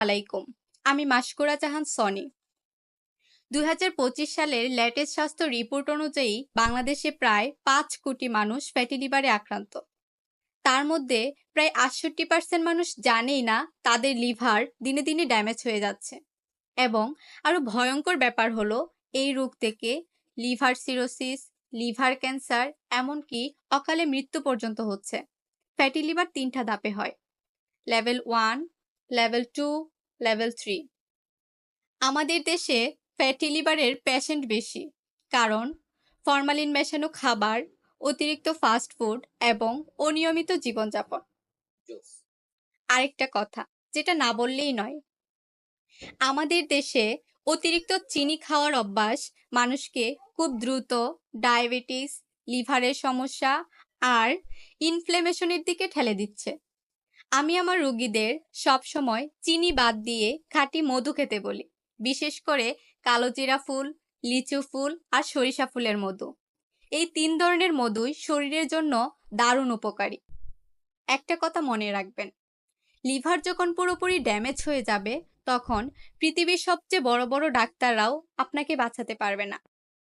আলাইকুম। আমি মাশকুরা জাহান সনি। ২০২৫ সালের লেটেস্ট স্বাস্থ্য রিপোর্ট অনুযায়ী বাংলাদেশে প্রায় ৫ কোটি মানুষ ফ্যাটি লিভারে আক্রান্ত। তার মধ্যে প্রায় ৬৮% মানুষ জানেই না তাদের লিভার দিনে দিনে ড্যামেজ হয়ে যাচ্ছে। এবং আরো ভয়ঙ্কর ব্যাপার হলো এই রোগ থেকে লিভার সিরোসিস, লিভার ক্যান্সার এমনকি অকালে মৃত্যু পর্যন্ত হচ্ছে। ফ্যাটি লিভার ৩টা ধাপে হয়: লেভেল 1, লেভেল 2, লেভেল 3। আমাদের দেশে ফ্যাটি লিভারের পেশেন্ট বেশি, কারণ ফরমালিন মেশানো খাবার, অতিরিক্ত ফাস্ট ফুড এবং অনিয়মিত জীবনযাপন। আরেকটা কথা যেটা না বললেই নয়, আমাদের দেশে অতিরিক্ত চিনি খাওয়ার অভ্যাস মানুষকে খুব দ্রুত ডায়াবেটিস, লিভারের সমস্যা আর ইনফ্লেমেশনের দিকে ঠেলে দিচ্ছে। আমি আমার রোগীদের সবসময় চিনি বাদ দিয়ে খাঁটি মধু খেতে বলি, বিশেষ করে কালোজিরা ফুল, লিচু ফুল আর সরিষা ফুলের মধু। এই ৩ ধরনের মধুই শরীরের জন্য দারুণ উপকারী। একটা কথা মনে রাখবেন, লিভার যখন পুরোপুরি ড্যামেজ হয়ে যাবে তখন পৃথিবীর সবচেয়ে বড় বড় ডাক্তাররাও আপনাকে বাঁচাতে পারবে না।